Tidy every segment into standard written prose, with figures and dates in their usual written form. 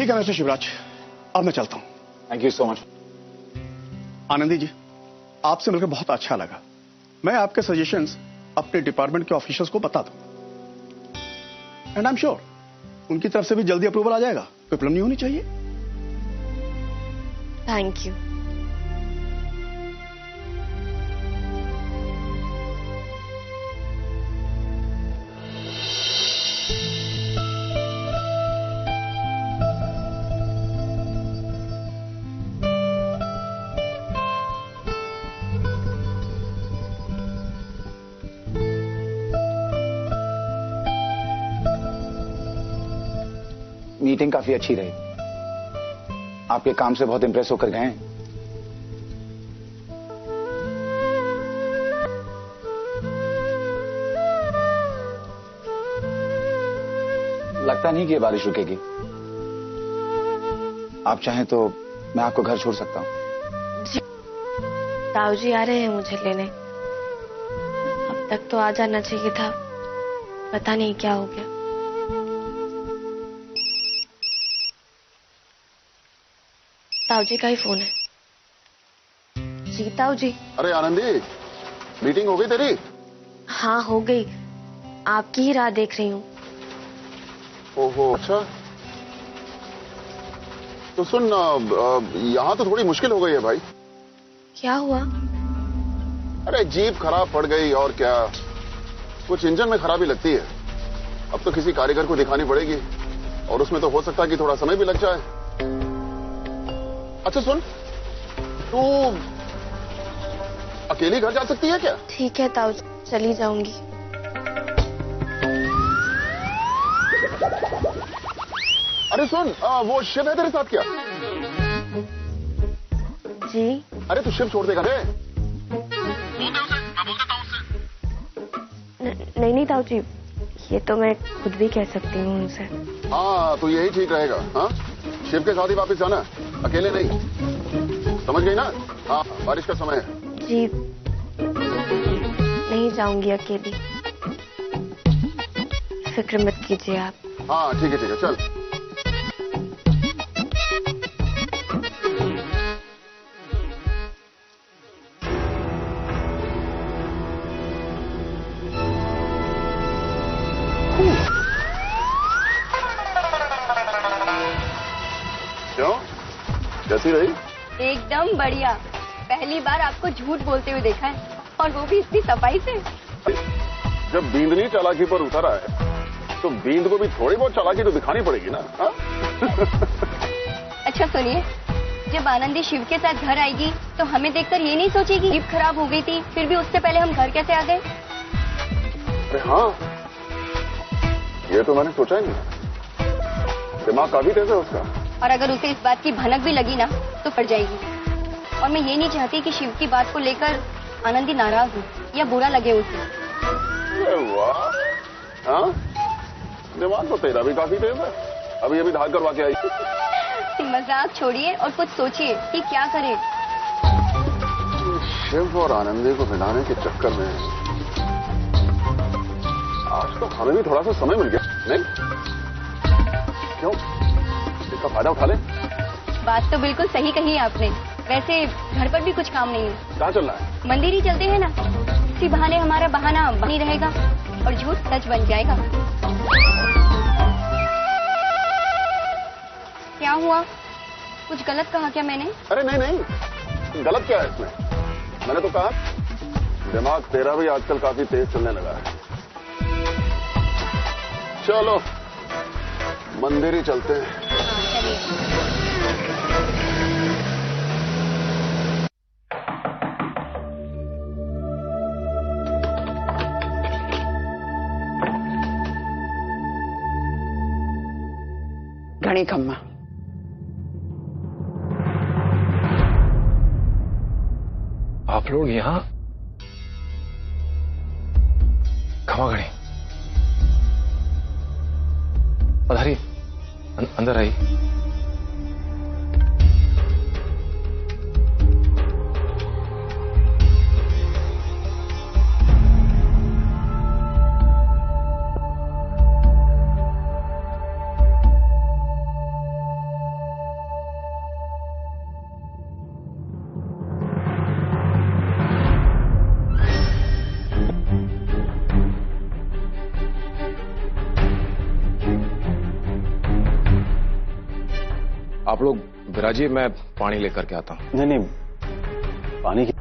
ठीक है मिस्टर शिवराज, अब मैं चलता हूं। Thank you so much. Anandi ji, आपसे मिलकर बहुत अच्छा लगा। मैं आपके सजेशंस अपने डिपार्टमेंट के ऑफिसर्स को बता दूंगा एंड आई एम श्योर उनकी तरफ से भी जल्दी अप्रूवल आ जाएगा। कोई प्रॉब्लम नहीं होनी चाहिए। Thank you. मीटिंग काफी अच्छी रही। आपके काम से बहुत इंप्रेस होकर गए हैं। लगता नहीं कि ये बारिश रुकेगी। आप चाहें तो मैं आपको घर छोड़ सकता हूं। ताऊ जी आ रहे हैं मुझे लेने। अब तक तो आ जाना चाहिए था, पता नहीं क्या हो गया। ताऊ जी का ही फोन है। जी ताऊ जी। अरे आनंदी, मीटिंग हो गई तेरी? हाँ हो गई, आपकी ही राह देख रही हूँ। ओहो अच्छा। तो सुन, यहाँ तो थोड़ी मुश्किल हो गई है भाई। क्या हुआ? अरे जीप खराब पड़ गई और क्या, कुछ इंजन में खराबी लगती है। अब तो किसी कारीगर को दिखानी पड़ेगी और उसमें तो हो सकता है कि थोड़ा समय भी लग जाए। अच्छा सुन, तू अकेली घर जा सकती है क्या? ठीक है ताऊ, चली जाऊंगी। अरे सुन, वो शिव है तेरे साथ क्या? जी। अरे तू शिव छोड़ देगा रे? बोल दे उसे, मैं बोल देता हूं उससे। नहीं ताऊ जी, ये तो मैं खुद भी कह सकती हूँ उनसे। हाँ तो यही ठीक रहेगा। हाँ शिव के साथ ही वापस जाना, अकेले नहीं, समझ गई ना? हाँ बारिश का समय है। जी नहीं जाऊंगी अकेली, फिक्र मत कीजिए आप। हाँ ठीक है चल। क्यों, कैसी रही? एकदम बढ़िया। पहली बार आपको झूठ बोलते हुए देखा है, और वो भी इतनी सफाई से। जब बींदनी चालाकी पर उतर आए तो बींद को भी थोड़ी बहुत चालाकी तो दिखानी पड़ेगी ना। हाँ? अच्छा सुनिए, जब आनंदी शिव के साथ घर आएगी तो हमें देखकर ये नहीं सोचेगी जीप खराब हो गई थी, फिर भी उससे पहले हम घर कैसे आ गए? अरे हाँ, ये तो मैंने सोचा ही नहीं। दिमाग काफी तेज है उसका। और अगर उसे इस बात की भनक भी लगी ना तो पड़ जाएगी। और मैं ये नहीं चाहती कि शिव की बात को लेकर आनंदी नाराज हो या बुरा लगे उसे। वाह, हाँ दिमाग तो तेरा भी काफी तेज है। अभी धार करवा के आई। मजाक छोड़िए और कुछ सोचिए कि क्या करें। शिव और आनंदी को मिलाने के चक्कर में आज तो हमें भी थोड़ा सा समय मिल गया, नहीं? क्यों, इसका फायदा उठा ले। बात तो बिल्कुल सही कही आपने। वैसे घर पर भी कुछ काम नहीं है। कहाँ चल रहा है? मंदिर ही चलते हैं ना, इसी बहाने हमारा बहाना बनी रहेगा और झूठ सच बन जाएगा। क्या हुआ, कुछ गलत कहा क्या मैंने? अरे नहीं, गलत क्या है इसमें? मैंने तो कहा दिमाग तेरा भी आजकल काफी तेज चलने लगा है। चलो मंदिर ही चलते हैं। चलिए। घणी खम्मा। आप लोग यहाँ खमा घड़ी पधारिए, अंदर आइए। आप लोग विराजिए, मैं पानी लेकर के आता हूं। नहीं नहीं, पानी की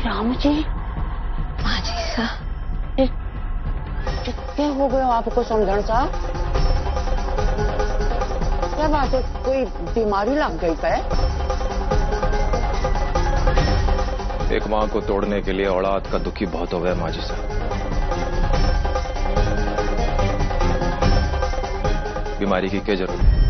राम जी, हाँ जी साहब। कितने हो गए हो आपको समझण साहब? क्या बात है, कोई बीमारी लग गई पे? एक मां को तोड़ने के लिए औलाद का दुखी बहुत हो गया माजी साहब। बीमारी की क्या जरूरत है?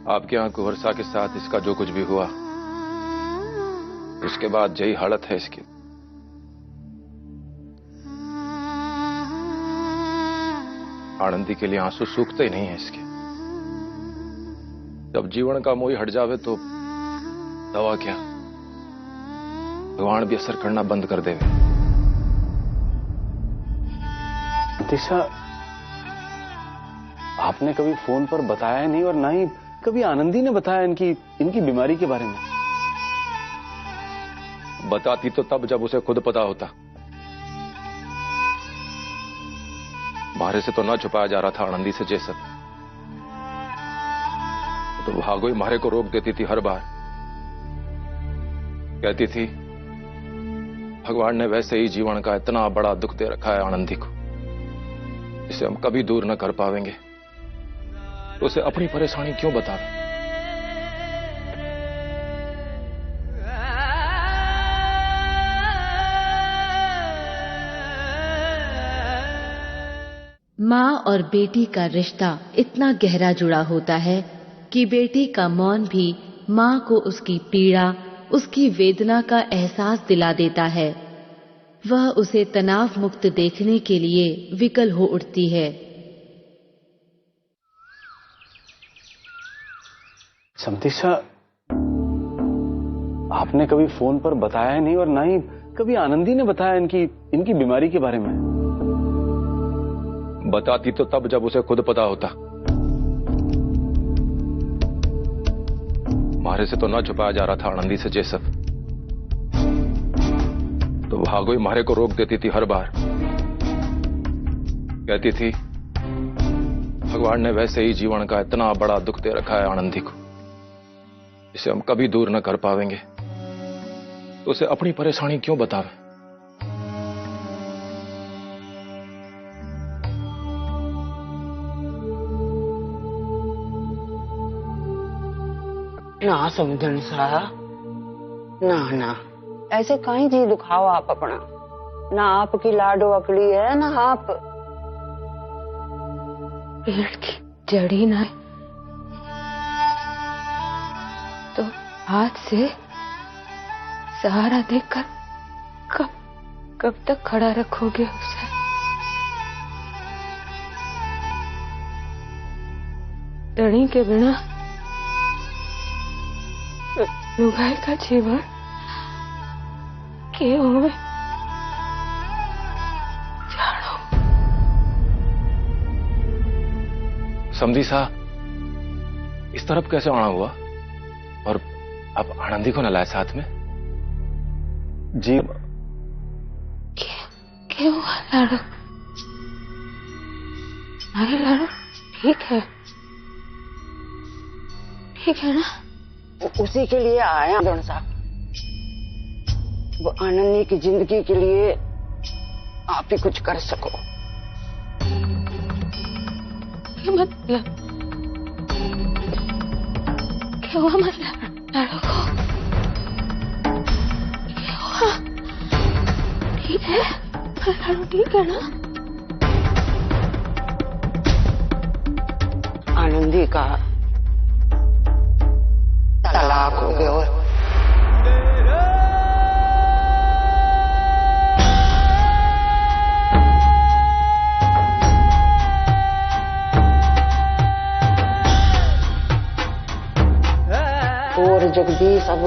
आपके यहाँ कुंवरसा के साथ इसका जो कुछ भी हुआ, उसके बाद यही हालत है इसकी। आनंदी के लिए आंसू सूखते ही नहीं है इसके। जब जीवन का मोह हट जावे तो दवा क्या, भगवान भी असर करना बंद कर देवे। दिशा, आपने कभी फोन पर बताया नहीं और ना ही कभी आनंदी ने बताया इनकी बीमारी के बारे में। बताती तो तब जब उसे खुद पता होता। मारे से तो ना छुपाया जा रहा था आनंदी से ये सब। तो भागो ही मारे को रोक देती थी हर बार। कहती थी भगवान ने वैसे ही जीवन का इतना बड़ा दुख दे रखा है आनंदी को, जिसे हम कभी दूर न कर पाएंगे, तो उसे अपनी परेशानी क्यों बतावे? माँ और बेटी का रिश्ता इतना गहरा जुड़ा होता है कि बेटी का मौन भी माँ को उसकी पीड़ा, उसकी वेदना का एहसास दिला देता है। वह उसे तनाव मुक्त देखने के लिए विकल हो उठती है। समतीशा, आपने कभी फोन पर बताया नहीं और ना ही कभी आनंदी ने बताया इनकी बीमारी के बारे में। बताती तो तब जब उसे खुद पता होता। मारे से तो ना छुपाया जा रहा था आनंदी से ये सब। तो भागो ही मारे को रोक देती थी हर बार। कहती थी भगवान ने वैसे ही जीवन का इतना बड़ा दुख दे रखा है आनंदी को, जिसे हम कभी दूर न कर पाएंगे, तो उसे अपनी परेशानी क्यों बतावे? ना समझण साहब, ना ऐसे कहीं जी दुखाओ आप अपना। ना आपकी लाडो अकड़ी है ना आप। पेड़ की जड़ी ना तो हाथ से सहारा देकर कब तक खड़ा रखोगे उसे? तड़ी के बिना लुगाई का जीवन के होवे जानो। समझी सा, इस तरफ कैसे आना हुआ? और अब आनंदी को न लाए साथ में? जी क्या हुआ लाडो? अरे लाडो ठीक है ना? उसी के लिए आया दोन साहब। वो आनंदी की जिंदगी के लिए आप ही कुछ कर सको। मतलब क्या हुआ? मतलब लाडो को क्या हुआ? ठीक है लाडो, ठीक है ना? आनंदी का तलाक हो गया और जगदीश अब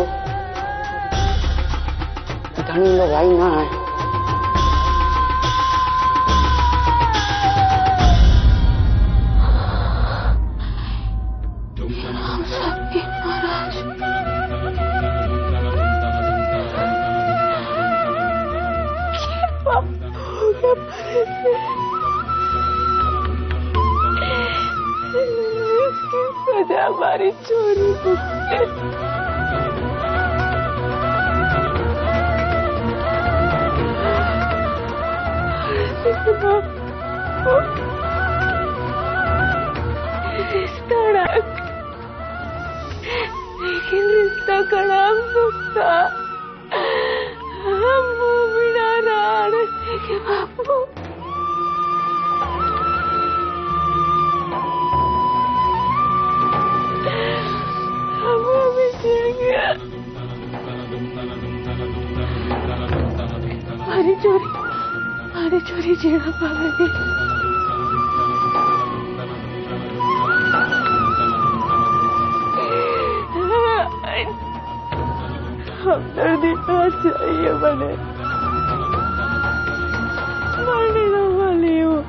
धनी लगाई ना है। सजा हमारी चोरी को लेकिन रिश्ता का नाम सुखता हम वो बिना राण के बापू हम भी जिएंगे। हमारी चोरी जीना पाएगी। हमदर्दी ना चाहिए बने मरने ना वाली हूँ।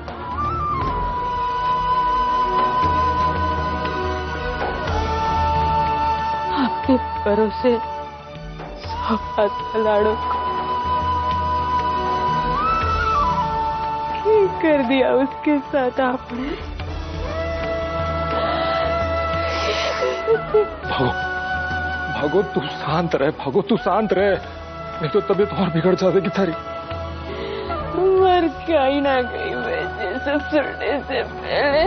आपके भरोसे सौंपा था लाड़ो को, ठीक कर दिया उसके साथ आपने। भागो तू शांत रहे, भागो तू शांत रहे, नहीं तो तबीयत और बिगड़ जाएगी थारी। मर क्या ही ना गई वैसे सब सुनने से पहले।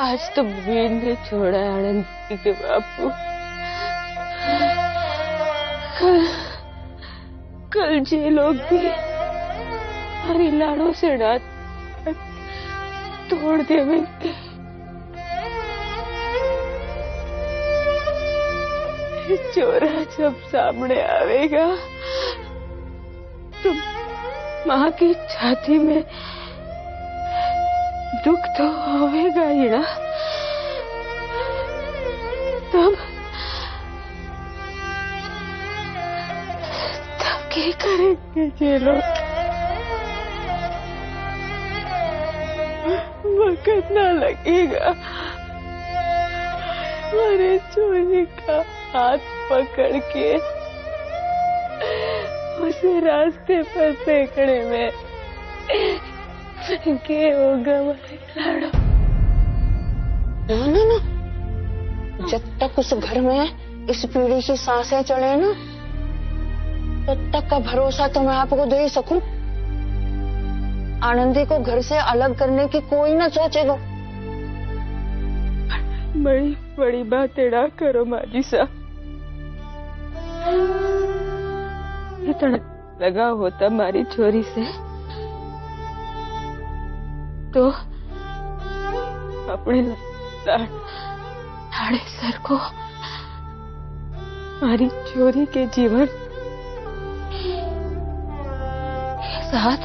आज तो वीर ने छोड़ा है आनंदी के बापू। कल जे लोग भी हमारी लाड़ों से रात तोड़ देंगे। चोरा जब सामने आवेगा तो माँ की छाती में दुख तो होगा ही ना। तब क्या करेंगे ये लोग? वक्त ना लगेगा हमारे चोरी का हाथ पकड़ के उसे रास्ते पर फेंकने में के होगा हमारे लाड़ो। ना ना ना, जब तक उस घर में इस पीढ़ी की सांसें चले ना तब तक का भरोसा तो मैं आपको दे ही सकूं। आनंदी को घर से अलग करने की कोई ना सोचेगा। बड़ी बड़ी बातें ना करो माजी साहब। इतना लगा होता हमारी चोरी से तो अपने लाड़े सर को हमारी चोरी के जीवन के साथ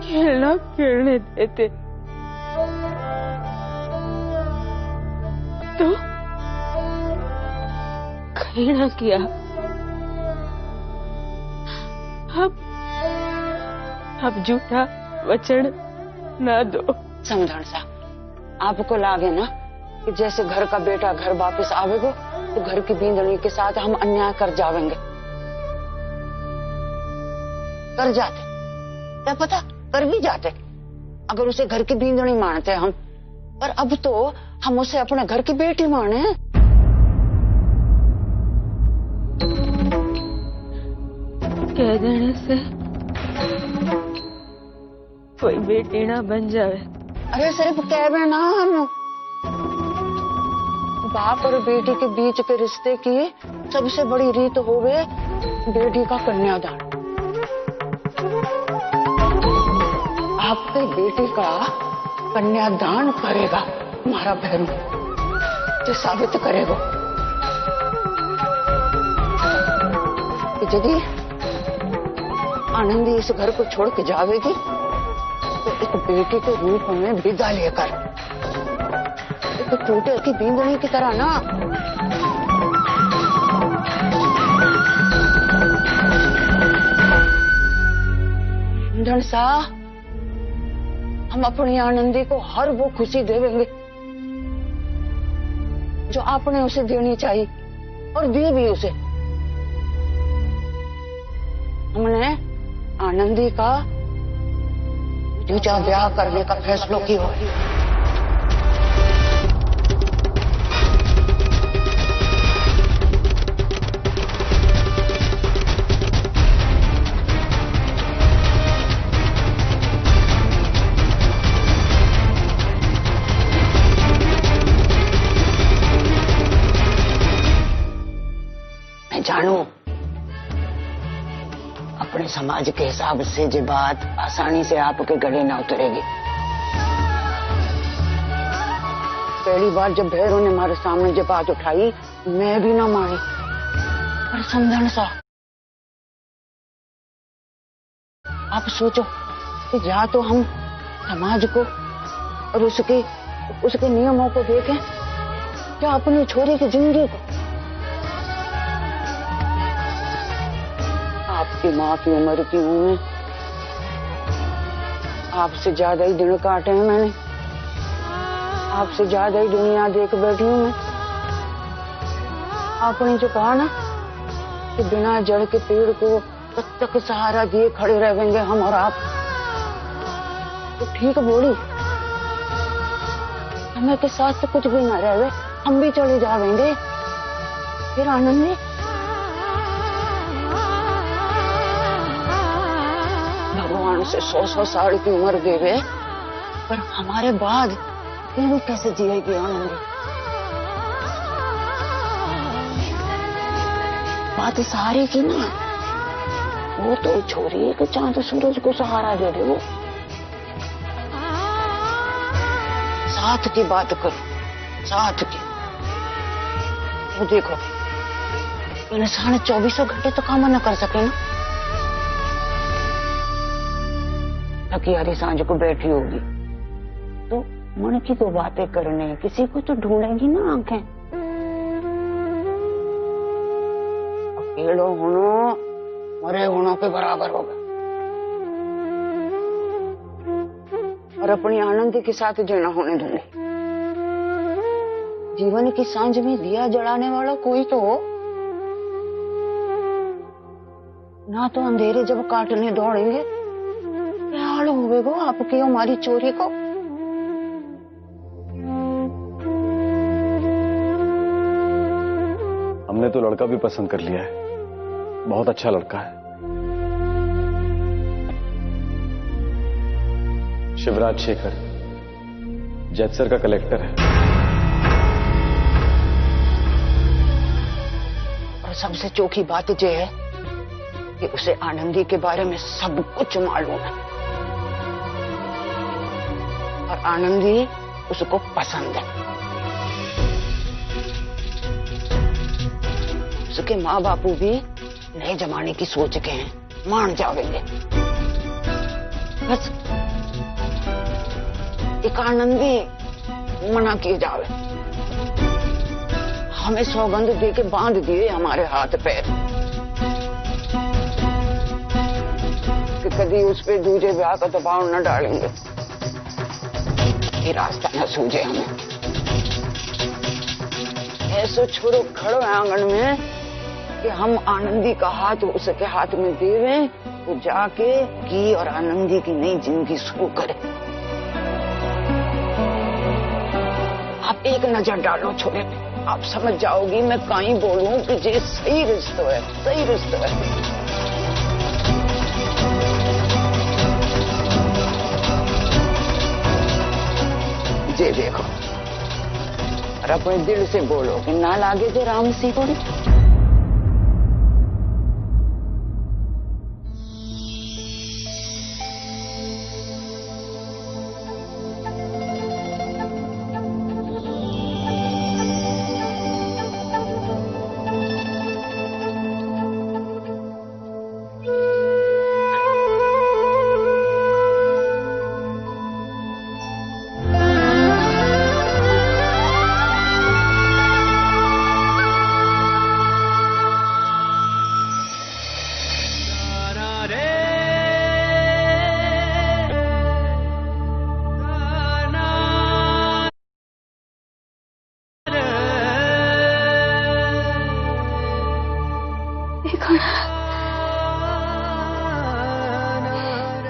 खेलना खेलने देते। तो कहीं ना किया। अब झूठा वचन ना दो। समझण सा आपको लागे ना कि जैसे घर का बेटा घर वापस आवेगा तो घर की बींदनी के साथ हम अन्याय कर जावेंगे। कर जाते, क्या पता कर भी जाते अगर उसे घर की बींदनी मानते हम। पर अब तो हम उसे अपने घर की बेटी माने। कह देने से कोई बेटी ना बन जावे। अरे सिर्फ कहवे ना, हम बाप और बेटी के बीच के रिश्ते की सबसे बड़ी रीत होवे बेटी का कन्यादान। आपके बेटे का कन्यादान करेगा हमारा भैरू, जो साबित करेगा कि यदि आनंदी इस घर को छोड़ के जावेगी तो एक बेटे के रूप में विदा लेकर, एक टूटे की बींदनी की तरह ना। सा हम अपनी आनंदी को हर वो खुशी देवेंगे जो आपने उसे देनी चाहिए और दी भी उसे। हमने आनंदी का दूजा ब्याह करने का फैसला किया। मैं जानू अपने समाज के हिसाब से ये बात आसानी से आपके गले न उतरेगी। पहली बार जब भैरव ने हमारे सामने ये बात उठाई, मैं भी ना मानी, पर समझन सा आप सोचो कि या तो हम समाज को और उसके नियमों को देखें, या अपनी छोरी की जिंदगी को। आपकी माँ की उम्र की हूं मैं, आपसे ज्यादा ही दिन काटे हैं मैंने, आपसे ज्यादा ही दुनिया देख बैठी हूं मैं। आपने जो कहा ना कि बिना जड़ के पेड़ को कब तक सहारा दिए खड़े रहेंगे हम और आप, तो ठीक बोली। हमें के साथ तो कुछ भी ना रहे, हम भी चले जाएंगे। फिर आनंदी भगवान से 100-100 साल की उम्र देवे, पर हमारे बाद फिर कैसे जिएगी आनंदी? बात सारी की ना, वो तो छोरी कि चांद सूरज को सहारा दे दे। वो साथ की बात करो, साथ की। वो देखो इंसान 24 घंटे तो काम न कर सके ना। थकी सांझ को बैठी होगी तो मन की तो बातें करने किसी को तो ढूंढेगी ना आंखें। अकेलो होनो मरे होनो के बराबर होगा। और अपनी आनंदी के साथ जीना होने दूंगी। जीवन की सांझ में दिया जलाने वाला कोई तो हो ना। तो अंधेरे जब काटने दौड़ेंगे क्या हाल होगा आपकी हमारी चोरी को? हमने तो लड़का भी पसंद कर लिया है, बहुत अच्छा लड़का है। शिवराज शेखर, जैतसर का कलेक्टर है। और सबसे चौकी बात यह है कि उसे आनंदी के बारे में सब कुछ मालूम है और आनंदी उसको पसंद है। उसके माँ बापू भी नए जमाने की सोच के हैं, मान जावेंगे। बस एक आनंदी मना किए जावे। हमें सौगंध दे के बांध दिए हमारे हाथ पैर कि कभी उस पे दूजे ब्याह का दबाव न डालेंगे, ये रास्ता न सूझे हमें। ऐसे छोड़ो खड़ो है आंगन में कि हम आनंदी का हाथ उसके हाथ में देवें तो जाके की और आनंदी की नई जिंदगी शुरू करे। आप एक नजर डालो छोरे पे, आप समझ जाओगी मैं कहीं बोलूं कि ये सही रिश्ता है, सही रिश्ता है। ये देखो और अपने दिल से बोलो कि ना लागे जो राम सी को।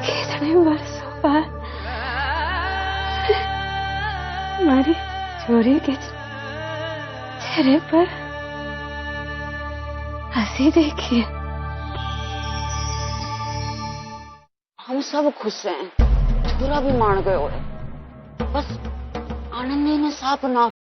कितने वर्षों बाद हमारी चोरी के चेहरे पर हंसी देखिए। हम सब खुश हैं, छोरा भी मान गए। बस आनंदी ने साफ ना